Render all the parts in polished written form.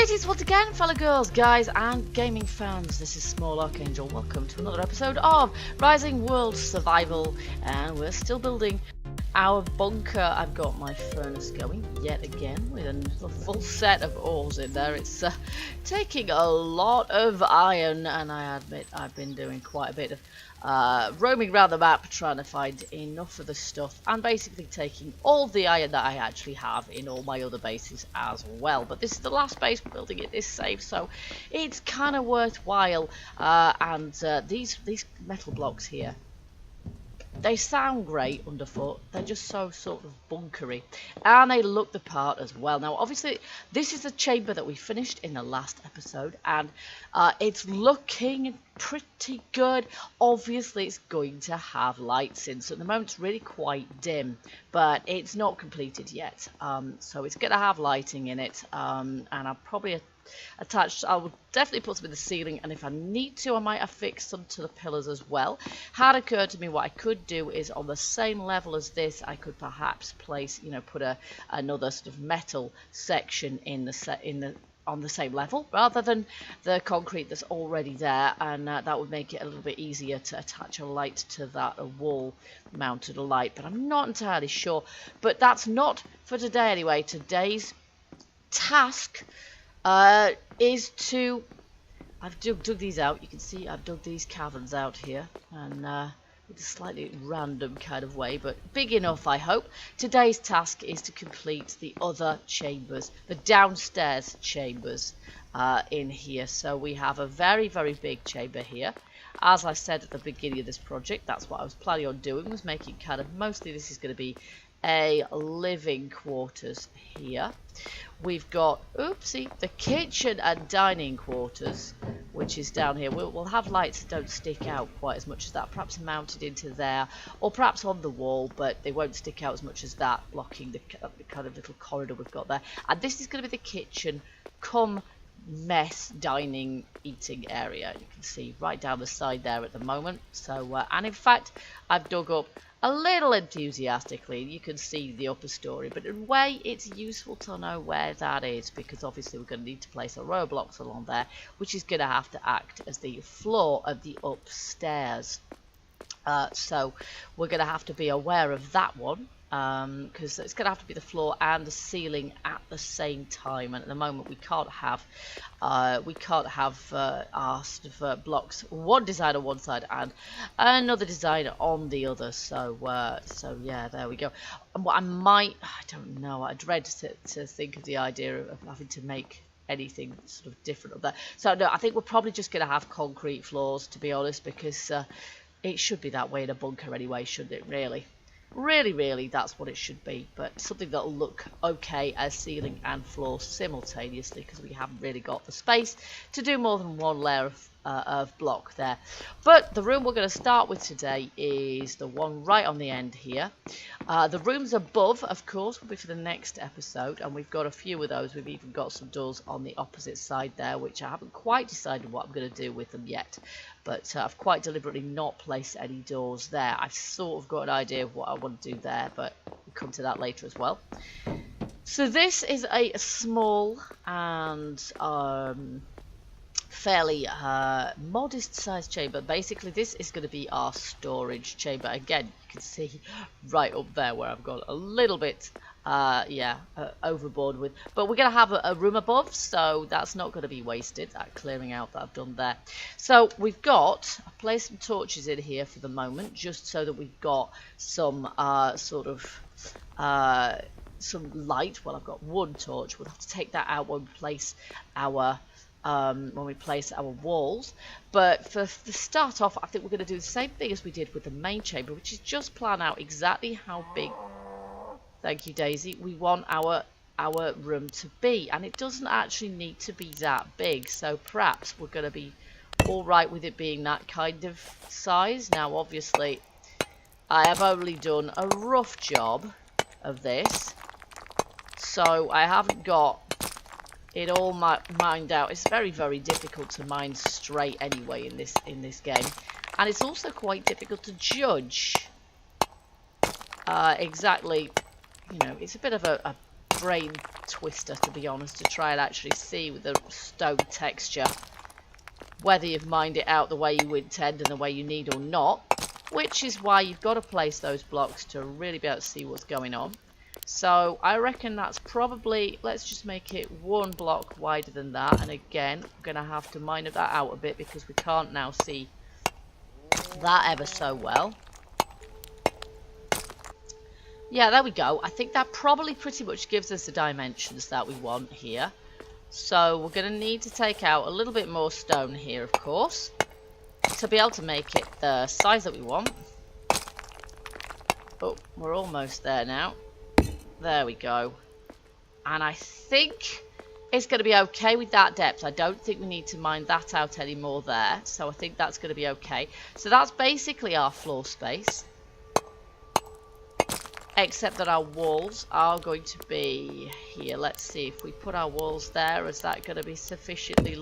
Greetings once again, fellow girls, guys, and gaming fans. This is Small Archangel. Welcome to another episode of Rising World Survival, and we're still building our bunker. I've got my furnace going yet again with a full set of ores in there. It's taking a lot of iron, and I admit I've been doing quite a bit of roaming around the map trying to find enough of the stuff, and basically taking all the iron that I actually have in all my other bases as well. But this is the last base we're building at this save, so it's kind of worthwhile. These metal blocks here, they sound great underfoot. They're just so sort of bunkery, and they look the part as well. Now, obviously, this is a chamber that we finished in the last episode, and it's looking pretty good. Obviously, it's going to have lights in, so at the moment it's really quite dim, but it's not completed yet. So it's going to have lighting in it, and I'll probably attached. I will definitely put some in the ceiling, and if I need to, I might affix some to the pillars as well. Had occurred to me what I could do is on the same level as this, I could perhaps place, put another sort of metal section on the same level rather than the concrete that's already there, and that would make it a little bit easier to attach a light to that, a wall mounted light. But I'm not entirely sure. But that's not for today anyway. Today's task is to, I've dug these out. You can see I've dug these caverns out here, and in a slightly random kind of way, but big enough, I hope. Today's task is to complete the other chambers, the downstairs chambers in here. So we have a very, very big chamber here. As I said at the beginning of this project, that's what I was planning on doing, was making kind of, mostly this is going to be a living quarters here. We've got, oopsie, the kitchen and dining quarters, which is down here. We'll have lights that don't stick out quite as much as that, perhaps mounted into there, or perhaps on the wall, but they won't stick out as much as that, blocking the kind of little corridor we've got there. And this is going to be the kitchen come mess dining eating area. You can see right down the side there at the moment. So and in fact, I've dug up a little enthusiastically, you can see the upper story, but in a way it's useful to know where that is, because obviously we're going to need to place a row of blocks along there, which is going to have to act as the floor of the upstairs. So we're going to have to be aware of that one, because it's going to have to be the floor and the ceiling at the same time, and at the moment we can't have our sort of blocks, one design on one side and another design on the other. So yeah, there we go. And what I don't know, I dread to think of the idea of having to make anything sort of different up there. So no, I think we're probably just going to have concrete floors, to be honest, because it should be that way in a bunker anyway, shouldn't it, really? Really, that's what it should be, but something that'll look okay as ceiling and floor simultaneously, because we haven't really got the space to do more than one layer of block there. But the room we're going to start with today is the one right on the end here. The rooms above, of course, will be for the next episode, and we've got a few of those. We've even got some doors on the opposite side there, which I haven't quite decided what I'm going to do with them yet. But I've quite deliberately not placed any doors there. I've sort of got an idea of what I want to do there, but we'll come to that later as well. So this is a small and fairly modest sized chamber. Basically, this is going to be our storage chamber. Again, you can see right up there where I've got a little bit overboard with, but we're going to have a room above, so that's not going to be wasted, that clearing out that I've done there. So we've got, I've placed some torches in here for the moment, just so that we've got some some light. Well, I've got one torch. We'll have to take that out when we place our walls. But for the start off, I think we're going to do the same thing as we did with the main chamber, which is just plan out exactly how big, thank you Daisy, we want our room to be, and it doesn't actually need to be that big, so perhaps we're going to be all right with it being that kind of size. Now obviously I have only done a rough job of this, so I haven't got it all mined out. It's very, very difficult to mine straight anyway in this game, and it's also quite difficult to judge exactly. It's a bit of a brain twister, to be honest, to try and actually see with the stone texture whether you've mined it out the way you intend and the way you need or not, which is why you've got to place those blocks to really be able to see what's going on. So I reckon that's probably, let's just make it 1 block wider than that, and again I'm going to have to mine that out a bit because we can't now see that ever so well. Yeah, there we go. I think that probably pretty much gives us the dimensions that we want here. So we're going to need to take out a little bit more stone here, of course, to be able to make it the size that we want. Oh, we're almost there now. There we go. And I think it's going to be okay with that depth. I don't think we need to mine that out anymore there. So I think that's going to be okay. So that's basically our floor space. Except that our walls are going to be here. Let's see if we put our walls there. Is that going to be sufficiently...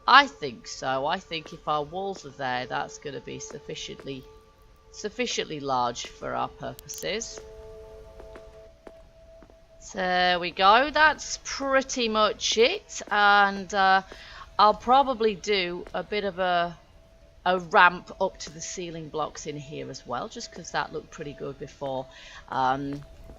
I think so. I think if our walls are there, that's going to be sufficiently large for our purposes. So there we go. That's pretty much it. And I'll probably do a bit of a ramp up to the ceiling blocks in here as well, just because that looked pretty good before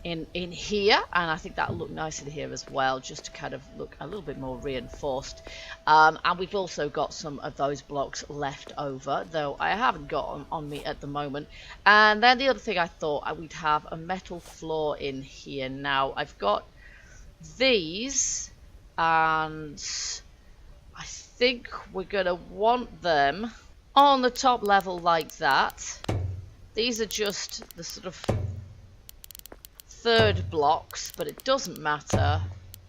in here, and I think that'll look nice in here as well, just to kind of look a little bit more reinforced. And we've also got some of those blocks left over, though I haven't got them on me at the moment. And then the other thing I thought we'd have a metal floor in here. Now I've got these, and I think we're gonna want them on the top level like that. These are just the sort of third blocks, but it doesn't matter.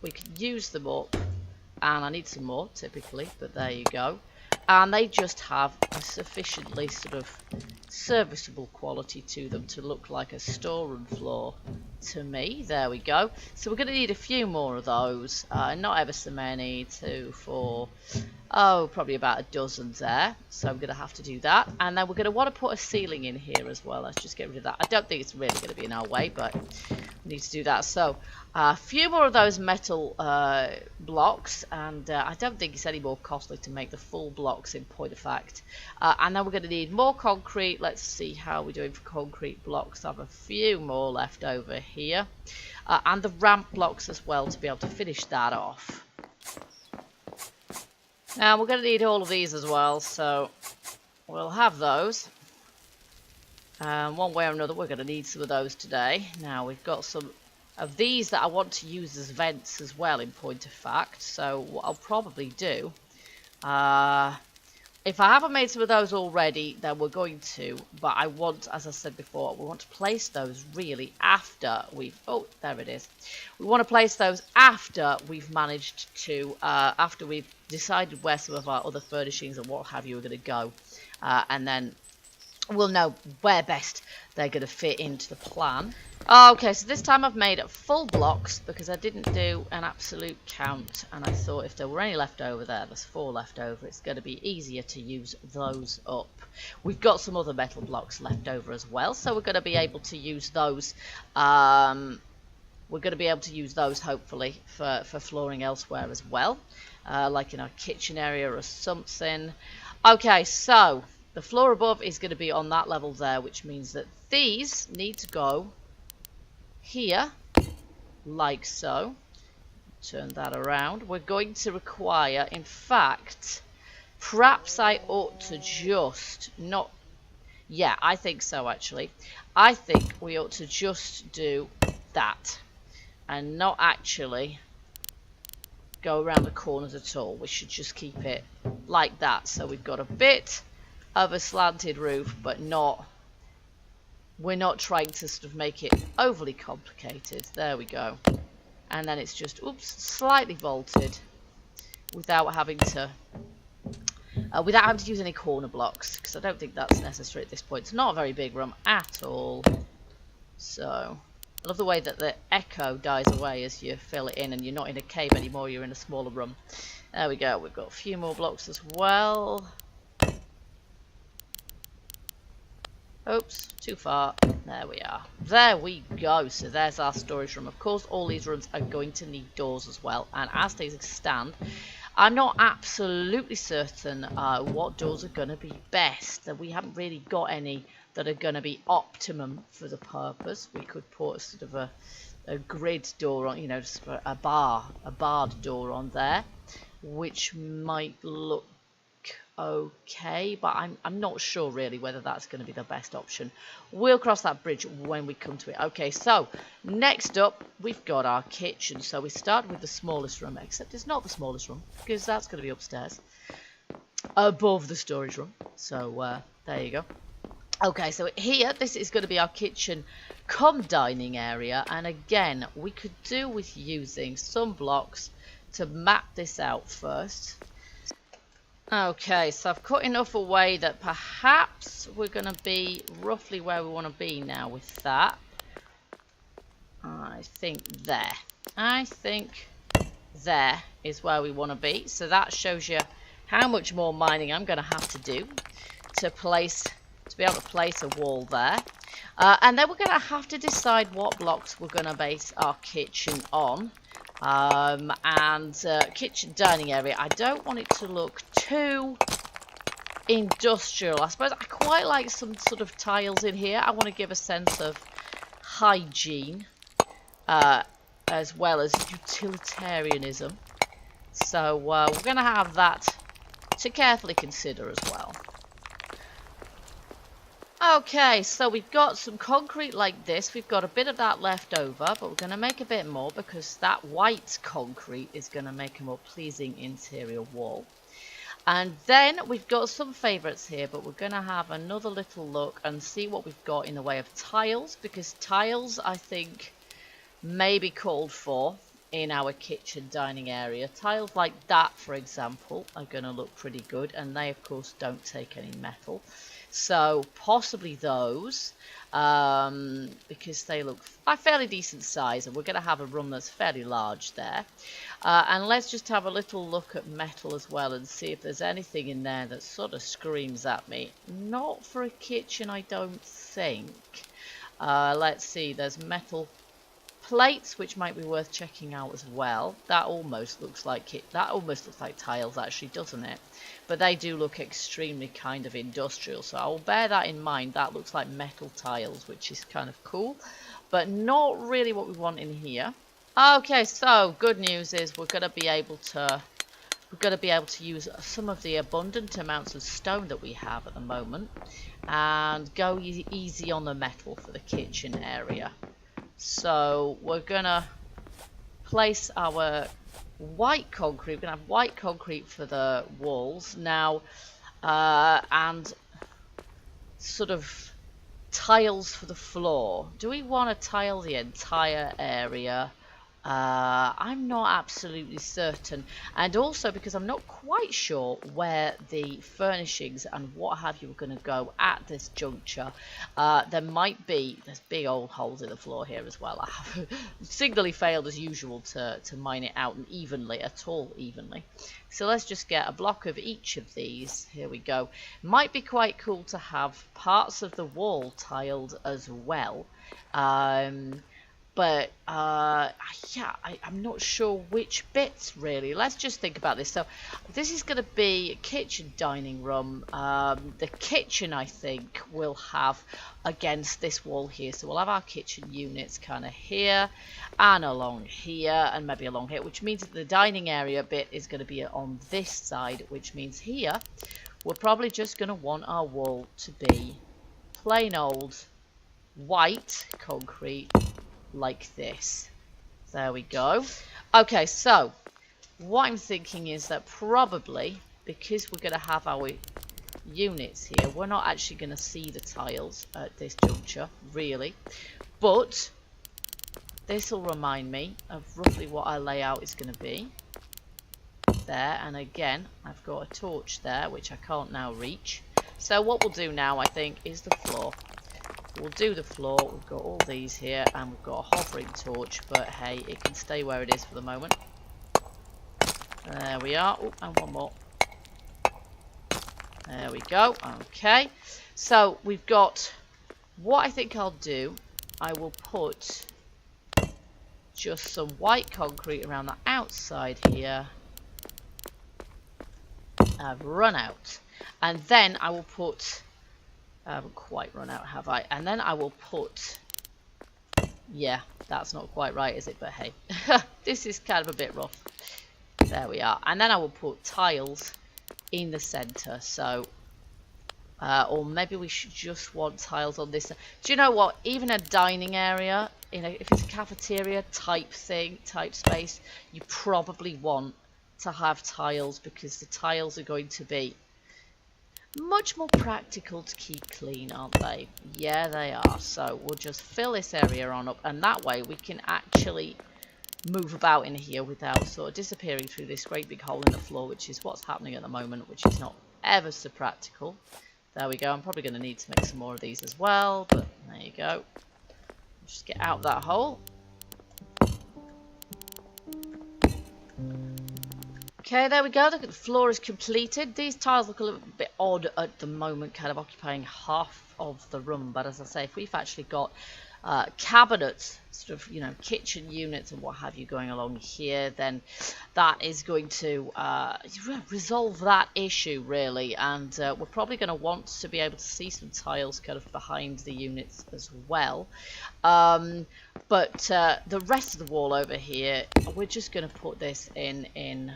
We can use them up, and I need some more typically, but there you go. And they just have a sufficiently sort of serviceable quality to them to look like a storeroom floor to me. There we go. So we're going to need a few more of those, not ever so many, 2, 4, probably about a dozen there. So I'm going to have to do that, and then we're going to want to put a ceiling in here as well. Let's just get rid of that. I don't think it's really going to be in our way, but we need to do that. So a few more of those metal blocks, and I don't think it's any more costly to make the full blocks in point of fact. And then we're going to need more concrete. Let's see how we're doing for concrete blocks. I have a few more left over here, and the ramp blocks as well to be able to finish that off. Now we're going to need all of these as well, so we'll have those. One way or another, we're going to need some of those today. Now we've got some of these that I want to use as vents as well, in point of fact. So what I'll probably do, if I haven't made some of those already, then we're going to. But I want, as I said before, we want to place those really after we've... Oh, there it is. We want to place those after we've managed to... after we've decided where some of our other furnishings and what have you are going to go. And then we'll know where best they're going to fit into the plan. Okay, so this time I've made full blocks because I didn't do an absolute count, and I thought if there were any left over there, there's 4 left over, it's going to be easier to use those up. We've got some other metal blocks left over as well, so we're going to be able to use those. We're going to be able to use those hopefully for flooring elsewhere as well, like in our kitchen area or something. Okay, so the floor above is going to be on that level there, which means that these need to go here, like so. Turn that around. We're going to require, in fact, perhaps I ought to just not... Yeah, I think so actually. I think we ought to just do that and not actually go around the corners at all. We should just keep it like that. So we've got a bit of a slanted roof, but not... We're not trying to sort of make it overly complicated. There we go. And then it's just, oops, slightly vaulted without having to use any corner blocks, because I don't think that's necessary at this point. It's not a very big room at all. So I love the way that the echo dies away as you fill it in, and you're not in a cave anymore, you're in a smaller room. There we go. We've got a few more blocks as well. Oops, too far. There we are. There we go. So there's our storage room. Of course, all these rooms are going to need doors as well. And as things stand, I'm not absolutely certain what doors are going to be best. That we haven't really got any that are going to be optimum for the purpose. We could put a sort of a grid door on, you know, just a barred door on there, which might look okay, but I'm not sure really whether that's going to be the best option. We'll cross that bridge when we come to it. Okay, so next up we've got our kitchen. So we start with the smallest room, except it's not the smallest room because that's going to be upstairs above the storage room. So there you go. Okay, so here this is going to be our kitchen cum dining area, and again we could do with using some blocks to map this out first. Okay, so I've cut enough away that perhaps we're going to be roughly where we want to be now with that. I think there. I think there is where we want to be. So that shows you how much more mining I'm going to have to do to be able to place a wall there. And then we're going to have to decide what blocks we're going to base our kitchen on. Kitchen dining area, I don't want it to look too industrial. I suppose I quite like some sort of tiles in here. I want to give a sense of hygiene as well as utilitarianism. So we're going to have that to carefully consider as well. Okay, so we've got some concrete like this. We've got a bit of that left over, but we're going to make a bit more because that white concrete is going to make a more pleasing interior wall. And then we've got some favourites here, but we're going to have another little look and see what we've got in the way of tiles, because tiles, I think, may be called for in our kitchen dining area. Tiles like that, for example, are going to look pretty good, and they, of course, don't take any metal. So possibly those, because they look a fairly decent size, and we're going to have a room that's fairly large there. And let's just have a little look at metal as well and see if there's anything in there that sort of screams at me. Not for a kitchen, I don't think. Let's see, there's metal plates, which might be worth checking out as well. That almost looks like tiles, actually, doesn't it? But they do look extremely kind of industrial, so I'll bear that in mind. That looks like metal tiles, which is kind of cool, but not really what we want in here. Okay, so good news is we're going to be able to use some of the abundant amounts of stone that we have at the moment and go easy on the metal for the kitchen area. So we're going to place our white concrete. We're going to have white concrete for the walls now, and sort of tiles for the floor. Do we want to tile the entire area? I'm not absolutely certain, and also because I'm not quite sure where the furnishings and what have you are going to go at this juncture. There's big old holes in the floor here as well. I have signally failed as usual to mine it out evenly. So let's just get a block of each of these. Here we go. Might be quite cool to have parts of the wall tiled as well. But yeah, I'm not sure which bits really. Let's just think about this. So this is going to be a kitchen dining room. The kitchen, I think, will have against this wall here. So we'll have our kitchen units kind of here and along here and maybe along here, which means that the dining area bit is going to be on this side, which means here we're probably just going to want our wall to be plain old white concrete like this. There we go. Okay, so what I'm thinking is that probably because we're going to have our units here, we're not actually going to see the tiles at this juncture really, but this will remind me of roughly what our layout is going to be there. And again, I've got a torch there which I can't now reach, so what we'll do now, I think, is the floor. We'll do the floor. We've got all these here and we've got a hovering torch, but hey, it can stay where it is for the moment. There we are. Oh, and one more. There we go. Okay, so we've got what I think I'll do, I will put just some white concrete around the outside here. I've run out. And then I will put... I haven't quite run out, have I? And then I will put... Yeah, that's not quite right, is it? But hey, this is kind of a bit rough. There we are. And then I will put tiles in the center. So, or maybe we should just want tiles on this. Do you know what? Even a dining area, if it's a cafeteria type thing, type space, you probably want to have tiles because the tiles are going to be much more practical to keep clean, aren't they? Yeah, they are. So we'll just fill this area on up, and that way we can actually move about in here without sort of disappearing through this great big hole in the floor, which is what's happening at the moment, which is not ever so practical. There we go. I'm probably going to need to make some more of these as well, but there you go. Just get out that hole. Okay, there we go. The floor is completed. These tiles look a little bit odd at the moment, kind of occupying half of the room. But as I say, if we've actually got cabinets, sort of, you know, kitchen units and what have you going along here, then that is going to resolve that issue, really. And we're probably going to want to be able to see some tiles kind of behind the units as well. But the rest of the wall over here, we're just going to put this in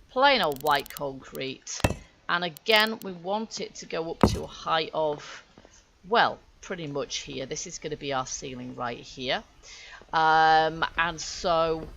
plain old white concrete, and again we want it to go up to a height of, well, pretty much here. This is going to be our ceiling right here, and so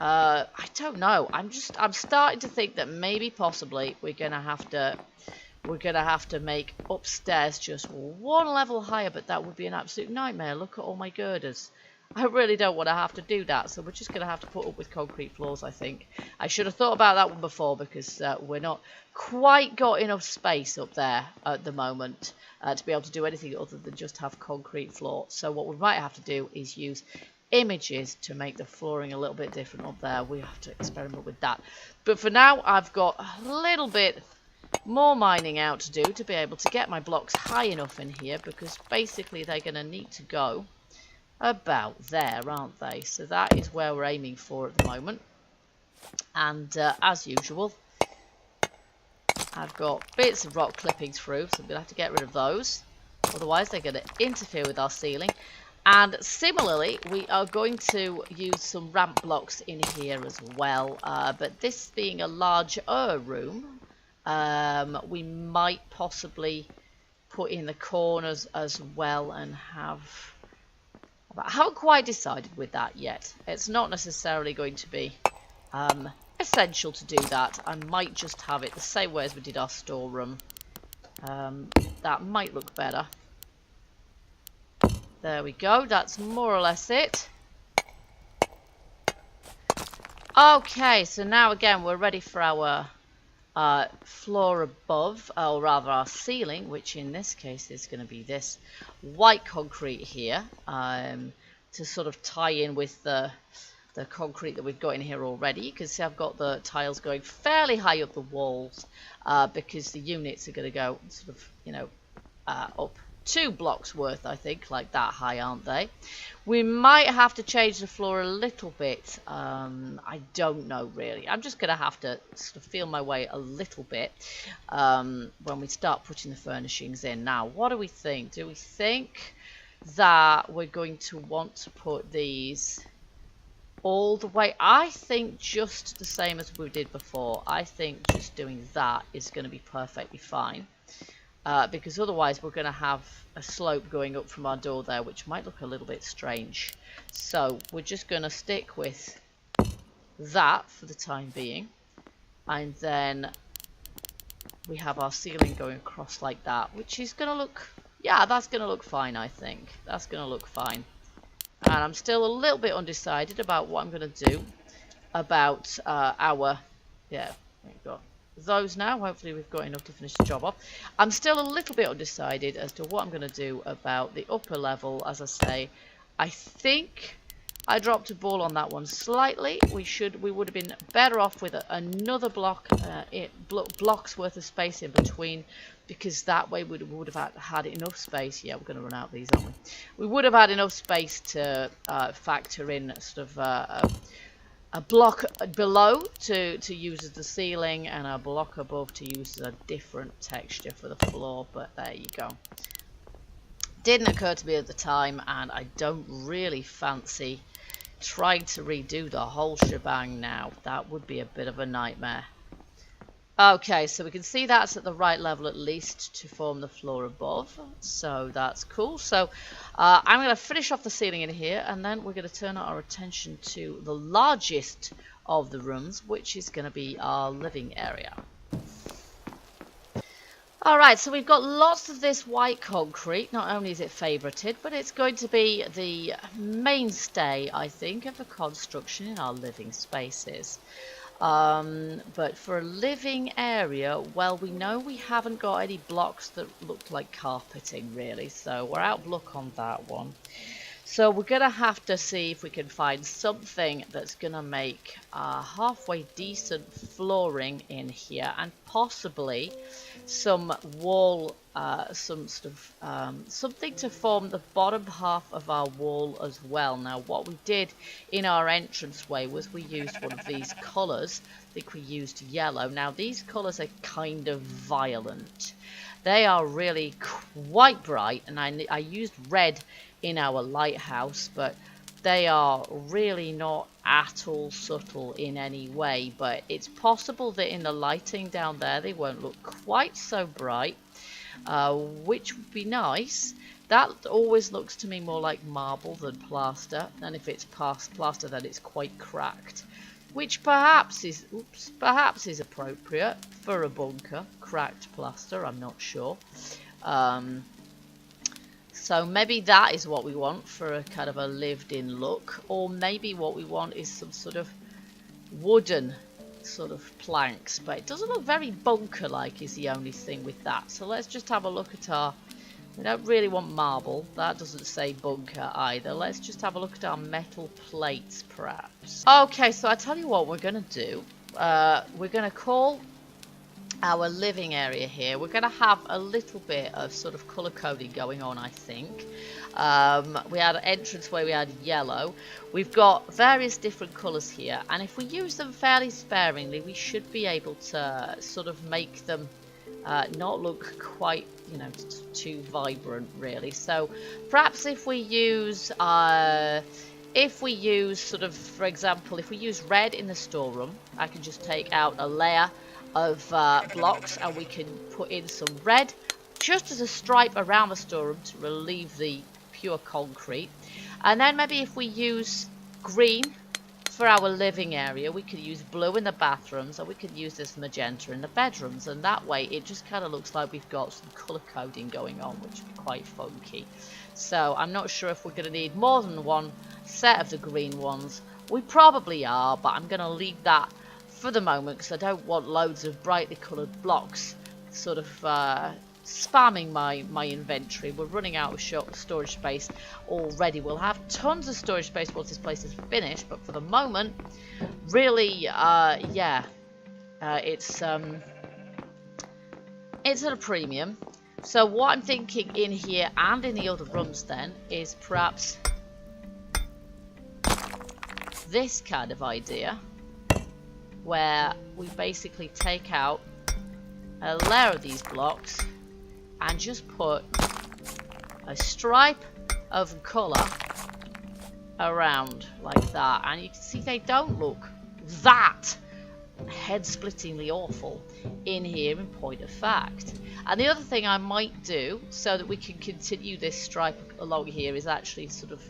I don't know, I'm starting to think that maybe possibly we're gonna have to make upstairs just one level higher, but that would be an absolute nightmare. Look at all my girders. I really don't want to have to do that, so we're just going to have to put up with concrete floors, I think. I should have thought about that one before, because we're not quite got enough space up there at the moment to be able to do anything other than just have concrete floor. So what we might have to do is use images to make the flooring a little bit different up there. We have to experiment with that. But for now, I've got a little bit more mining out to do to be able to get my blocks high enough in here, because basically they're going to need to go about there, aren't they? So that is where we're aiming for at the moment. And as usual, I've got bits of rock clipping through, so I'm going to have to get rid of those, otherwise they're going to interfere with our ceiling. And similarly, we are going to use some ramp blocks in here as well, but this being a larger room, we might possibly put in the corners as well and have... I haven't quite decided with that yet. It's not necessarily going to be essential to do that. I might just have it the same way as we did our storeroom. That might look better. There we go. That's more or less it. Okay, so now again we're ready for our floor above, or rather our ceiling, which in this case is going to be this white concrete here, to sort of tie in with the concrete that we've got in here already. You can see I've got the tiles going fairly high up the walls, because the units are going to go sort of, you know, up 2 blocks worth, I think, like that high, aren't they? We might have to change the floor a little bit. I don't know, really. I'm just going to have to sort of feel my way a little bit when we start putting the furnishings in. Now, what do we think? Do we think that we're going to want to put these all the way? I think just the same as we did before. I think just doing that is going to be perfectly fine. Because otherwise we're going to have a slope going up from our door there, which might look a little bit strange. So we're just going to stick with that for the time being. And then we have our ceiling going across like that, which is going to look, yeah, that's going to look fine, I think. That's going to look fine. And I'm still a little bit undecided about what I'm going to do about our, yeah, there you go. Those now. Hopefully we've got enough to finish the job off. I'm still a little bit undecided as to what I'm going to do about the upper level. As I say, I think I dropped a ball on that one slightly. We would have been better off with another block's worth of space in between, because that way we would have had enough space. Yeah, we're going to run out of these, aren't we? We would have had enough space to factor in sort of a block below to use as the ceiling, and a block above to use as a different texture for the floor. But there you go. Didn't occur to me at the time, and I don't really fancy trying to redo the whole shebang now. That would be a bit of a nightmare. Okay, so we can see that's at the right level at least to form the floor above, so that's cool. So I'm going to finish off the ceiling in here, and then we're going to turn our attention to the largest of the rooms, which is going to be our living area. Alright, so we've got lots of this white concrete. Not only is it favorited, but it's going to be the mainstay, I think, of the construction in our living spaces. But for a living area, well, we know we haven't got any blocks that look like carpeting, really, so we're out of luck on that one. So we're going to have to see if we can find something that's going to make halfway decent flooring in here, and possibly some wall, something to form the bottom half of our wall as well. Now, what we did in our entranceway was we used one of these colours. I think we used yellow. Now, these colours are kind of violent. They are really quite bright, and I used red in our lighthouse, but they are really not at all subtle in any way. But it's possible that in the lighting down there they won't look quite so bright, which would be nice. That always looks to me more like marble than plaster, and if it's past plaster then it's quite cracked, which perhaps is appropriate for a bunker. Cracked plaster, I'm not sure. So maybe that is what we want for a kind of a lived-in look, or maybe what we want is some sort of wooden sort of planks, but it doesn't look very bunker-like is the only thing with that. So let's just have a look at our, we don't really want marble, that doesn't say bunker either. Let's just have a look at our metal plates perhaps. Okay, so I tell you what we're going to do, we're going to call our living area here, we're going to have a little bit of sort of colour coding going on, I think. We had an entrance where we had yellow. We've got various different colours here, and if we use them fairly sparingly, we should be able to sort of make them not look quite, you know, too vibrant, really. So perhaps if we use sort of, for example, if we use red in the storeroom, I can just take out a layer of blocks and we can put in some red just as a stripe around the storeroom to relieve the pure concrete. And then maybe if we use green for our living area, we could use blue in the bathrooms, or we could use this magenta in the bedrooms, and that way it just kind of looks like we've got some colour coding going on, which would be quite funky. So I'm not sure if we're going to need more than one set of the green ones. We probably are, but I'm going to leave that for the moment because I don't want loads of brightly coloured blocks sort of spamming my inventory. We're running out of storage space already. We'll have tons of storage space once this place is finished, but for the moment, really, it's at a premium. So what I'm thinking in here and in the other rooms then is perhaps this kind of idea, where we basically take out a layer of these blocks and just put a stripe of colour around like that, and you can see they don't look that head-splittingly awful in here in point of fact. And the other thing I might do so that we can continue this stripe along here is actually sort of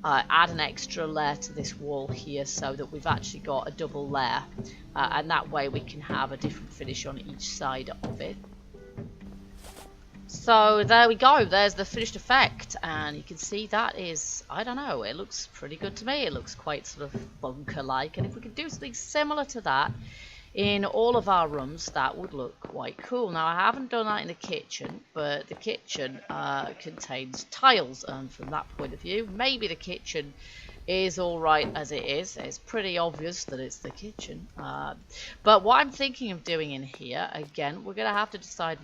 add an extra layer to this wall here so that we've actually got a double layer, and that way we can have a different finish on each side of it. So there we go, there's the finished effect, and you can see that is, I don't know, it looks pretty good to me. It looks quite sort of bunker-like, and if we could do something similar to that in all of our rooms, that would look quite cool. Now, I haven't done that in the kitchen, but the kitchen contains tiles, and from that point of view, maybe the kitchen is all right as it is. It's pretty obvious that it's the kitchen. But what I'm thinking of doing in here, again, we're going to have to decide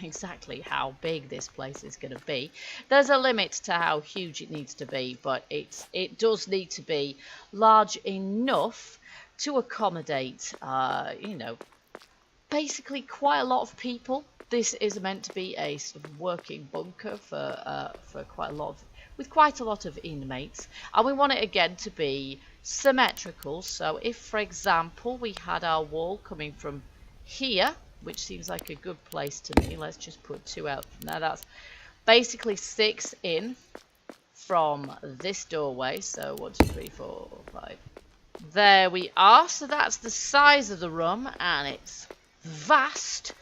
exactly how big this place is going to be. There's a limit to how huge it needs to be, but it does need to be large enough to accommodate, you know, basically quite a lot of people. This is meant to be a sort of working bunker for quite a lot of, with quite a lot of inmates, and we want it again to be symmetrical. So if, for example, we had our wall coming from here, which seems like a good place to me, let's just put 2 out from there. That's basically 6 in from this doorway. So 1, 2, 3, 4, 5. There we are. So that's the size of the room, and it's vast.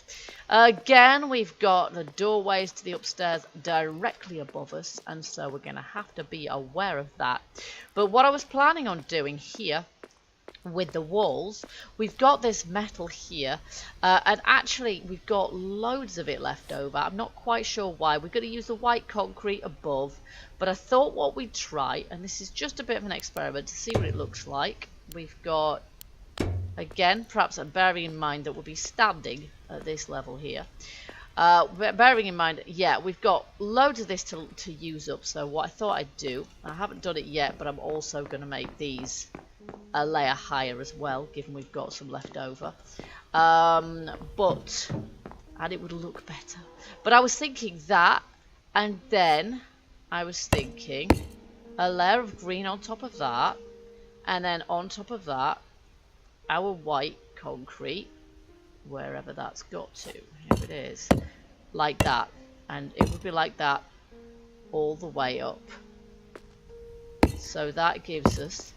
Again, we've got the doorways to the upstairs directly above us, and so we're going to have to be aware of that. But what I was planning on doing here with the walls, we've got this metal here, and actually we've got loads of it left over. I'm not quite sure why. We're going to use the white concrete above, but I thought what we'd try, and this is just a bit of an experiment to see what it looks like. We've got, again, perhaps I'm bearing in mind that we'll be standing at this level here. Bearing in mind, yeah, we've got loads of this to use up. So what I thought I'd do, I haven't done it yet, but I'm also going to make these a layer higher as well, given we've got some left over. And it would look better. But I was thinking that, and then I was thinking a layer of green on top of that, and then on top of that, our white concrete, wherever that's got to. Here it is. Like that. And it would be like that all the way up. So that gives us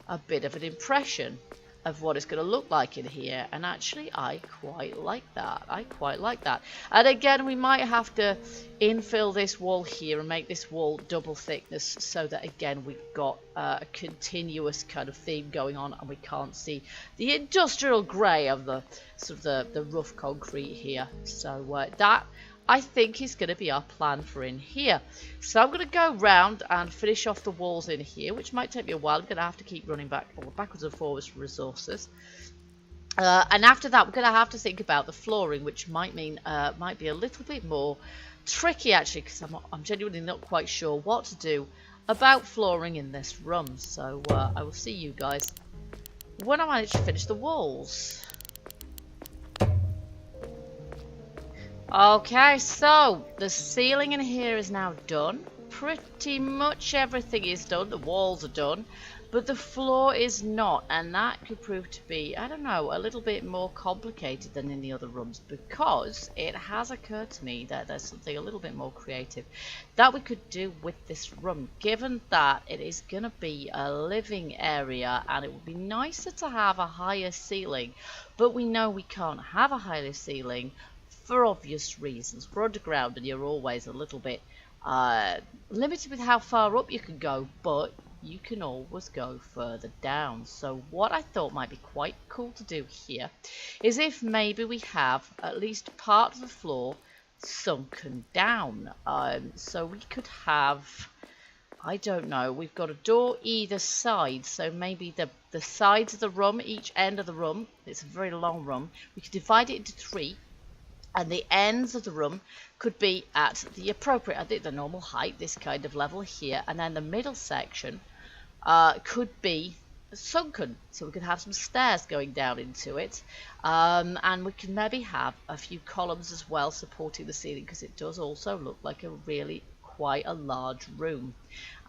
a bit of an impression of what it's going to look like in here, and actually I quite like that. I quite like that. And again, we might have to infill this wall here and make this wall double thickness, so that again we've got a continuous kind of theme going on, and we can't see the industrial grey of the sort of the rough concrete here. So that, I think, is going to be our plan for in here. So I'm going to go round and finish off the walls in here, which might take me a while. I'm going to have to keep running backwards and forwards for resources. And after that, we're going to have to think about the flooring, which might mean might be a little bit more tricky, actually, because I'm genuinely not quite sure what to do about flooring in this room. So I will see you guys when I manage to finish the walls. Okay, so the ceiling in here is now done. Pretty much everything is done. The walls are done, but the floor is not, and that could prove to be, I don't know, a little bit more complicated than in the other rooms, because it has occurred to me that there's something a little bit more creative that we could do with this room, given that it is going to be a living area, and it would be nicer to have a higher ceiling, but we know we can't have a higher ceiling for obvious reasons. We're underground and you're always a little bit limited with how far up you can go, but you can always go further down. So what I thought might be quite cool to do here is if maybe we have at least part of the floor sunken down. So we could have, I don't know, we've got a door either side, so maybe the sides of the room, each end of the room, it's a very long room, we could divide it into 3. And the ends of the room could be at the appropriate, I think the normal height, this kind of level here. And then the middle section could be sunken. So we could have some stairs going down into it. And we can maybe have a few columns as well supporting the ceiling, because it does also look like a really quite a large room.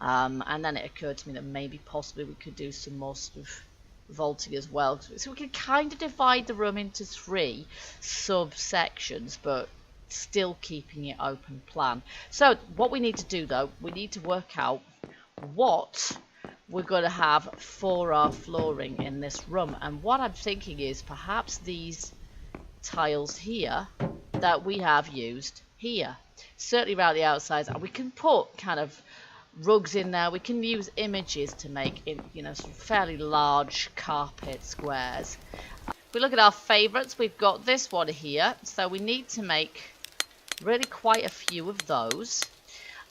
And then it occurred to me that maybe possibly we could do some more sort of vaulting as well, so we can kind of divide the room into 3 subsections, but still keeping it open plan. So what we need to do, though, we need to work out what we're going to have for our flooring in this room, and what I'm thinking is perhaps these tiles here that we have used here, certainly around the outsides, and we can put kind of rugs in there. We can use images to make it, you know, sort of fairly large carpet squares. If we look at our favorites, we've got this one here, so we need to make really quite a few of those.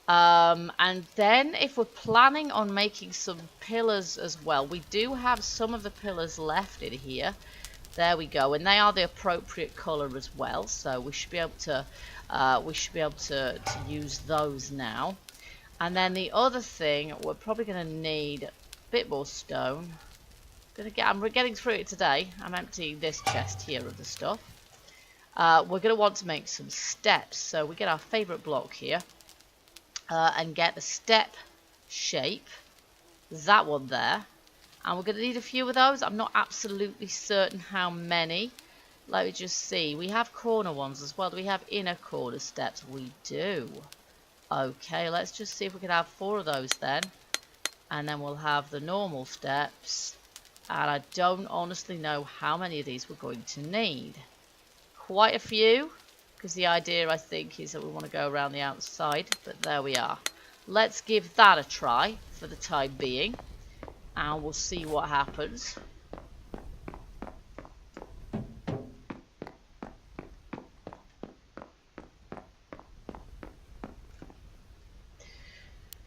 And then if we're planning on making some pillars as well, we do have some of the pillars left in here. There we go, and they are the appropriate color as well, so we should be able to use those now. And then the other thing, we're probably going to need a bit more stone. I'm getting through it today. I'm emptying this chest here of the stuff. We're going to want to make some steps, so we get our favorite block here. And get the step shape, that one there, and we're going to need a few of those. I'm not absolutely certain how many. Let me just see. We have corner ones as well. Do we have inner corner steps? We do. Okay, let's just see if we can have 4 of those then, and then we'll have the normal steps, and I don't honestly know how many of these we're going to need. Quite a few. Because the idea, I think, is that we want to go around the outside. But there we are. Let's give that a try for the time being. And we'll see what happens.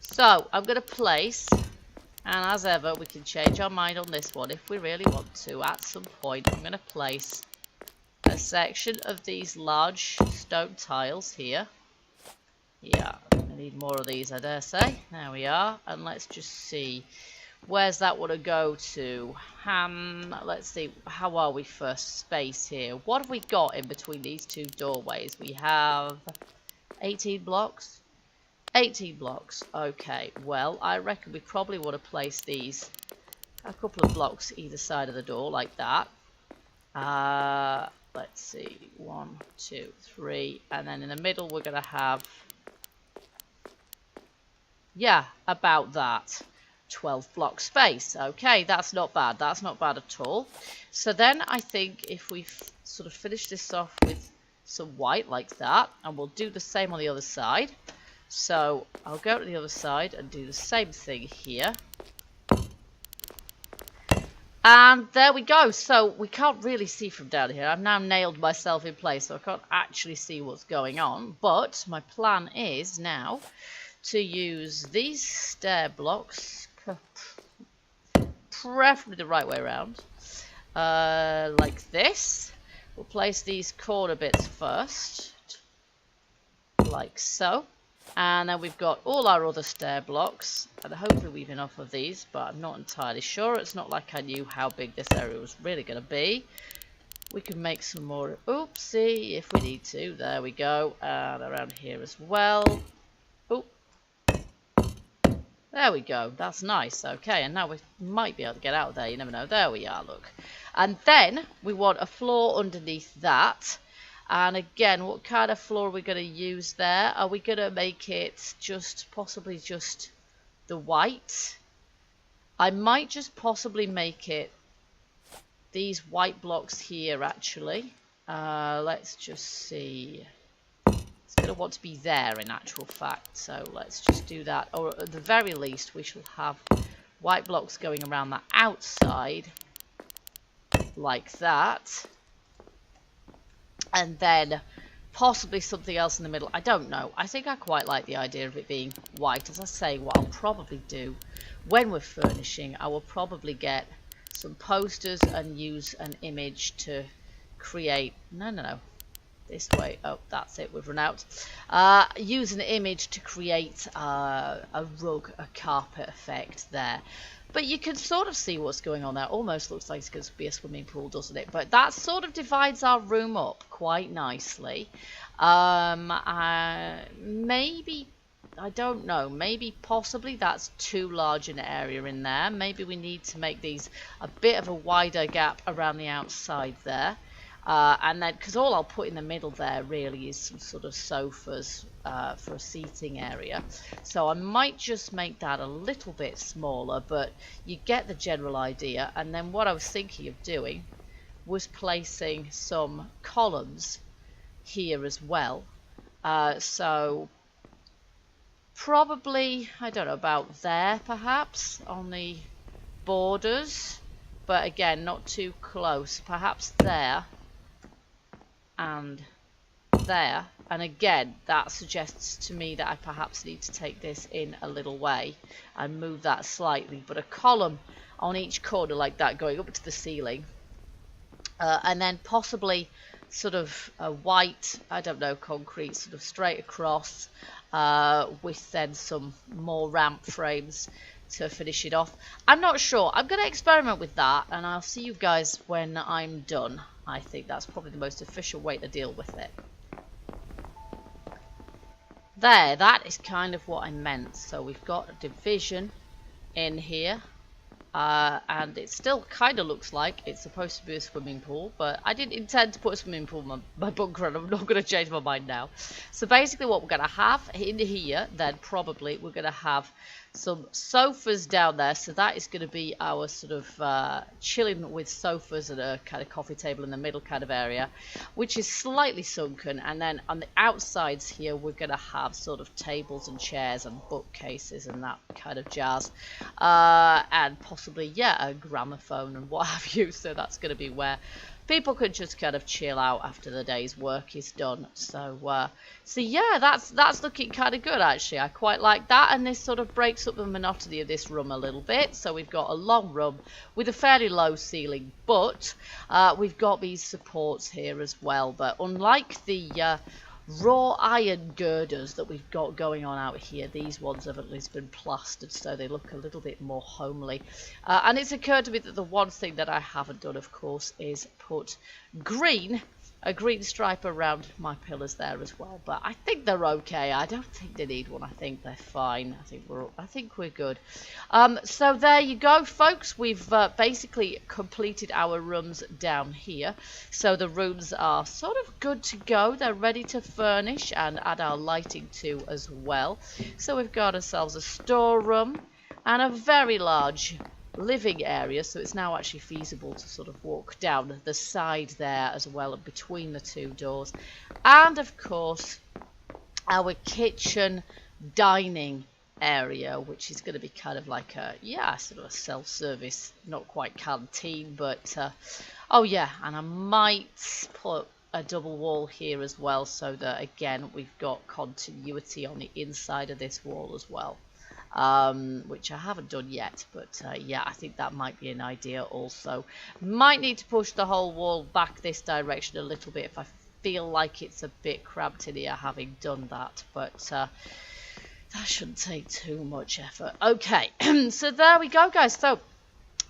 So, I'm going to place. And as ever, we can change our mind on this one if we really want to. At some point, I'm going to place a section of these large stone tiles here. Yeah, I need more of these, I dare say. There we are. And let's just see. Where's that want to go to? Let's see. How are we for space here? What have we got in between these two doorways? We have 18 blocks. 18 blocks. Okay, well, I reckon we probably want to place these a couple of blocks either side of the door like that. Let's see, 1, 2, 3, and then in the middle we're going to have, yeah, about that, 12 block space. Okay, that's not bad, that's not bad at all. So then I think if we sort of finish this off with some white like that, and we'll do the same on the other side. So I'll go to the other side and do the same thing here. And there we go. So we can't really see from down here. I've now nailed myself in place, so I can't actually see what's going on. But my plan is now to use these stair blocks, preferably the right way around, like this. We'll place these corner bits first, like so. And then we've got all our other stair blocks, and hopefully we've enough of these, but I'm not entirely sure. It's not like I knew how big this area was really going to be. We can make some more, oopsie, if we need to. There we go. And around here as well. Oop. There we go. That's nice. Okay, and now we might be able to get out of there. You never know. There we are, look. And then we want a floor underneath that. And again, what kind of floor are we going to use there? Are we going to make it possibly just the white? I might just possibly make it these white blocks here, actually. Let's just see. It's going to want to be there in actual fact. So let's just do that. Or at the very least, we shall have white blocks going around the outside like that. And then possibly something else in the middle. I don't know. I think I quite like the idea of it being white. As I say, what I'll probably do when we're furnishing, I will probably get some posters and use an image to create... No. This way. Oh, that's it. We've run out. Use an image to create a rug, a carpet effect there. But you can sort of see what's going on there. Almost looks like it's going to be a swimming pool, doesn't it? But that sort of divides our room up quite nicely. Maybe, I don't know, maybe possibly that's too large an area in there. Maybe we need to make these a bit of a wider gap around the outside there. And then, because all I'll put in the middle there really is some sort of sofas for a seating area. So I might just make that a little bit smaller, but you get the general idea. And then what I was thinking of doing was placing some columns here as well. So probably, I don't know, about there perhaps on the borders. But again, not too close. Perhaps there. And there, And again, that suggests to me that I perhaps need to take this in a little way and move that slightly. But a column on each corner like that going up to the ceiling. And then possibly sort of a white, I don't know, concrete sort of straight across with then some more ramp frames to finish it off. I'm not sure. I'm going to experiment with that, and I'll see you guys when I'm done. I think that's probably the most efficient way to deal with it. There, that is kind of what I meant. So we've got a division in here. And it still kind of looks like it's supposed to be a swimming pool, but I didn't intend to put a swimming pool in my bunker, and I'm not going to change my mind now. So basically what we're going to have in here, then probably we're going to have some sofas down there. So that is going to be our sort of chilling with sofas and a kind of coffee table in the middle kind of area, which is slightly sunken. And then on the outsides here, we're going to have sort of tables and chairs and bookcases and that kind of jazz. And possibly, yeah, a gramophone and what have you. So that's going to be where people can just kind of chill out after the day's work is done. So yeah, that's looking kind of good actually. I quite like that, and this sort of breaks up the monotony of this room a little bit. So we've got a long room with a fairly low ceiling, but we've got these supports here as well. But unlike the raw iron girders that we've got going on out here, these ones have at least been plastered, so they look a little bit more homely. And it's occurred to me that the one thing that I haven't done, of course, is put a green stripe around my pillars there as well. But I think they're okay. I don't think they need one. I think they're fine. I think we're good. So there you go, folks. We've basically completed our rooms down here. So the rooms are sort of good to go. They're ready to furnish and add our lighting to as well. So we've got ourselves a storeroom and a very large living area, so it's now actually feasible to sort of walk down the side there as well between the two doors. And of course our kitchen dining area, which is going to be kind of like a, yeah, sort of a self-service, not quite canteen, but oh yeah, and I might put a double wall here as well, so that again we've got continuity on the inside of this wall as well. Which I haven't done yet, but yeah, I think that might be an idea also. Might need to push the whole wall back this direction a little bit if I feel like it's a bit cramped in here having done that, but that shouldn't take too much effort. Okay, so there we go, guys. So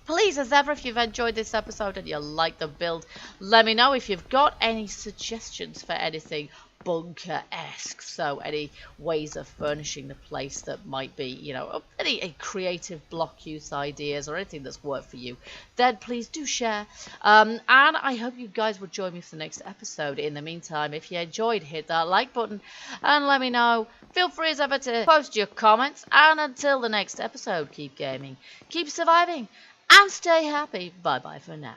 please, as ever, if you've enjoyed this episode and you like the build, let me know if you've got any suggestions for anything bunker-esque, so any ways of furnishing the place that might be, you know, any creative block use ideas or anything that's worked for you, then please do share. And I hope you guys will join me for the next episode. In the meantime, if you enjoyed, hit that like button and let me know. Feel free as ever to post your comments, and until the next episode, keep gaming, keep surviving, and stay happy. Bye bye for now.